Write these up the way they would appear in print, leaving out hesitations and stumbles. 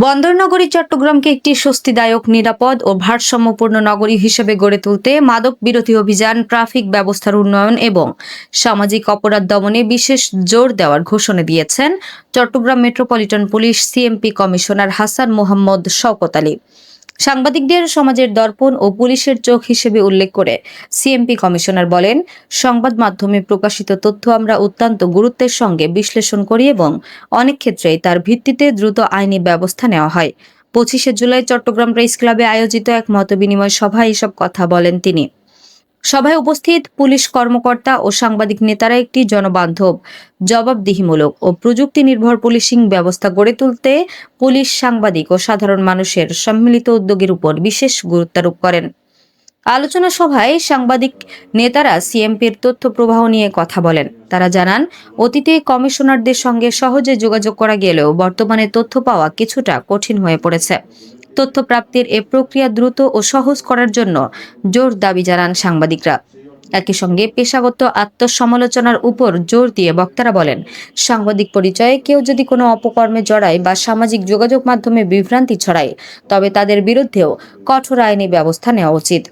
বন্দরনগরী চট্টগ্রামকে একটি স্বস্তিদায়ক, নিরাপদ ও ভারসাম্যপূর্ণ নগরী হিসেবে গড়ে তুলতে মাদক বিরোধী অভিযান, ট্রাফিক ব্যবস্থার উন্নয়ন এবং সামাজিক অপরাধ দমনে বিশেষ জোর দেওয়ার ঘোষণা দিয়েছেন Chittagong metropolitan police CMP commissioner Hasan Mohammad Shawkat Ali. সাংবাদিকদের সমাজের দর্পণ ও পুলিশের চোখ হিসেবে উল্লেখ করে সিএমপি কমিশনার বলেন, সংবাদ মাধ্যমে প্রকাশিত তথ্য আমরা অত্যন্ত গুরুত্বের সঙ্গে বিশ্লেষণ করি এবং অনেক ক্ষেত্রেই তার ভিত্তিতে দ্রুত আইনি ব্যবস্থা নেওয়া হয়। 25শে জুলাই চট্টগ্রাম প্রেস ক্লাবে আয়োজিত এক মতবিনিময় সভায় এসব কথা বলেন তিনি। সভায় উপস্থিত পুলিশ কর্মকর্তা ও সাংবাদিক নেতারা একটি জনবান্ধব, জবাবদিহিমূলক ও প্রযুক্তি নির্ভর পুলিশিং ব্যবস্থা গড়ে তুলতে পুলিশ, সাংবাদিক ও সাধারণ মানুষের সম্মিলিত উদ্যোগের উপর বিশেষ গুরুত্বারোপ করেন। আলোচনা সভায় সাংবাদিক নেতারা সিএমপির তথ্য প্রবাহ নিয়ে কথা বলেন। তারা জানান, অতীতে কমিশনারদের সঙ্গে সহজে যোগাযোগ করা গেলেও বর্তমানে তথ্য পাওয়া কিছুটা কঠিন হয়ে পড়েছে। তথ্য প্রাপ্তির এ প্রক্রিয়া দ্রুত ও সহজ করার জন্য জোর দাবি জানান সাংবাদিকরা। একই সঙ্গে পেশাগত আত্মসমালোচনার উপর জোর দিয়ে বক্তারা বলেন, সাংবাদিক পরিচয়ে কেউ যদি কোনো অপকর্মে জড়ায় বা সামাজিক যোগাযোগ মাধ্যমে বিভ্রান্তি ছড়ায়, তবে তাদের বিরুদ্ধেও কঠোর আইনি ব্যবস্থা নেওয়া উচিত।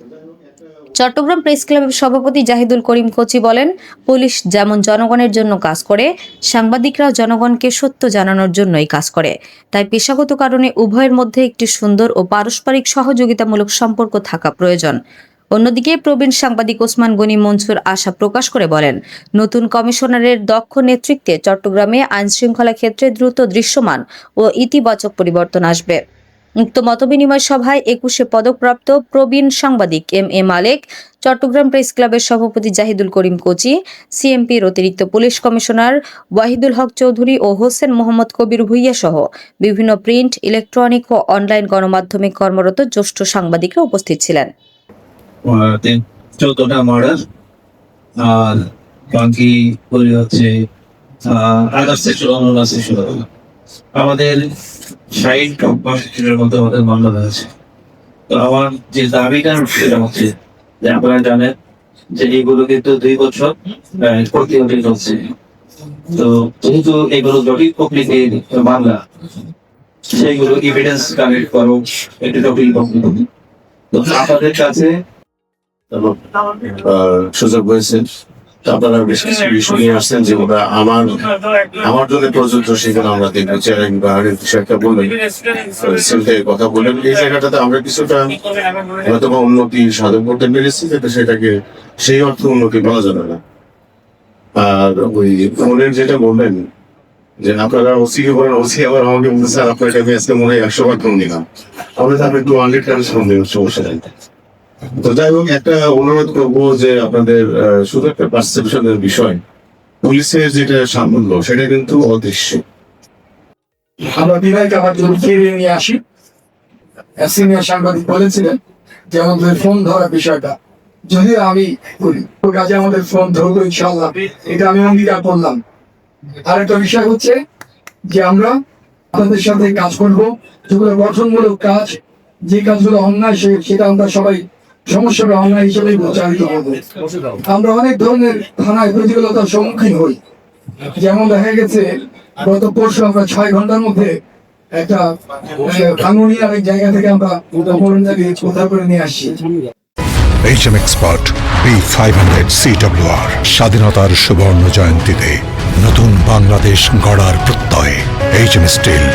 চট্টগ্রাম প্রেস ক্লাবের সভাপতি জাহিদুল করিম কোচি বলেন, পুলিশ যেমন জনগণের জন্য কাজ করে, সাংবাদিকরাও জনগণকে সত্য জানানোর জন্যই কাজ করে। তাই পেশাগত কারণে উভয়ের মধ্যে একটি সুন্দর ও পারস্পরিক সহযোগিতামূলক সম্পর্ক থাকা প্রয়োজন। অন্যদিকে প্রবীণ সাংবাদিক ওসমান গনি মনসুর আশা প্রকাশ করে বলেন, নতুন কমিশনারের দক্ষ নেতৃত্বে চট্টগ্রামে আইনশৃঙ্খলা ক্ষেত্রে দ্রুত দৃশ্যমান ও ইতিবাচক পরিবর্তন আসবে। উক্ত মতবিনিময় সভায় 21শে পদকপ্রাপ্ত প্রবীণ সাংবাদিক এম মালেক, চট্টগ্রাম প্রেস ক্লাবের সভাপতি জাহিদুল করিম কোচি, সিএমপির অতিরিক্ত পুলিশ কমিশনার ওয়াহিদুল হক চৌধুরী ও হোসেন মোহাম্মদ কবির ভুইয়া সহ বিভিন্ন প্রিন্ট, ইলেকট্রনিক ও অনলাইন গণমাধ্যমে কর্মরত জ্যেষ্ঠ সাংবাদিকরা উপস্থিত ছিলেন। 14টা মর্ডার আর বাকি হচ্ছে আদার সেকশন আমাদের 60 মতো আমাদের মামলা হয়েছে। তো আমার যে দাবিটা সেটা হচ্ছে যে আপনারা জানেন যে এগুলো কিন্তু 2 বছর প্রতিহত হচ্ছে। তো যেহেতু এগুলো জটিল প্রকৃতির মামলা, সেইগুলো এভিডেন্স কালেক্ট করো একটু জটিল প্রকৃতি। তো আপনাদের কাছে সুযোগ হয়েছে, আপনারা বেশ কিছু বিষয় নিয়ে আসছেন যেগুলো আমার জন্য প্রযোজ্য, সেখানে আমরা দেখবো চ্যালেঞ্জ বা বিষয়টা বললেন, কথা বললেন। এই জায়গাটাতে আমরা কিছুটা হয়তো বা উন্নতি সাধন করতে পেরেছি, কিন্তু সেটাকে সেই অর্থ উন্নতি বলা যাবে না। আর ওই ফোনের যেটা বললেন যে আপনারা ওসিকে বলেন, ওসি আবার আমাকে বলতে, স্যার আপনার কাছে আজকে মনে হয় 100 বার ফোন দিলাম, আমরা তাহলে একটু 100 টাইমস ফোন দিলাম, সমস্যা নেই। তো যাই হোক, একটা অনুরোধ করবো যে আপনাদের শুধু একটা পারসেপশনের বিষয়, পুলিশের যেটা সামর্থ্য সেটা কিন্তু অদৃশ্য। আমরা বিনয়কে আবার যদি ফিরিয়ে নিয়ে আসি, সিনিয়র সাংবাদিক বলেছিলেন যে আমাদের ফোন ধরার বিষয়টা যদি আমি করি, তো কাজে আমাদের ফোন ধরবো ইনশাল্লাহ, এটা আমি অঙ্গীকার করলাম। আরেকটা বিষয় হচ্ছে যে আমরা আপনাদের সাথে কাজ করবো, যেগুলো গঠনমূলক কাজ, যে কাজগুলো অন্যায় সেটা আমরা সবাই সমস্যাটা অন্যায় হিসেবে প্রচারিত হবো। আমরা অনেক ধরনের থানায় প্রতিকূলতার সম্মুখীন হই, যেমন দেখা গেছে গত পরশু আমরা 6 ঘন্টার মধ্যে একটা কানুনি আরেক জায়গা থেকে আমরা উদ্ধার করে নিয়ে আসছি। HM Expert B500 CWR স্বাধীনতার সুবর্ণ জয়ন্তীতে নতুন বাংলাদেশ গড়ার প্রত্যয়। HM Steel।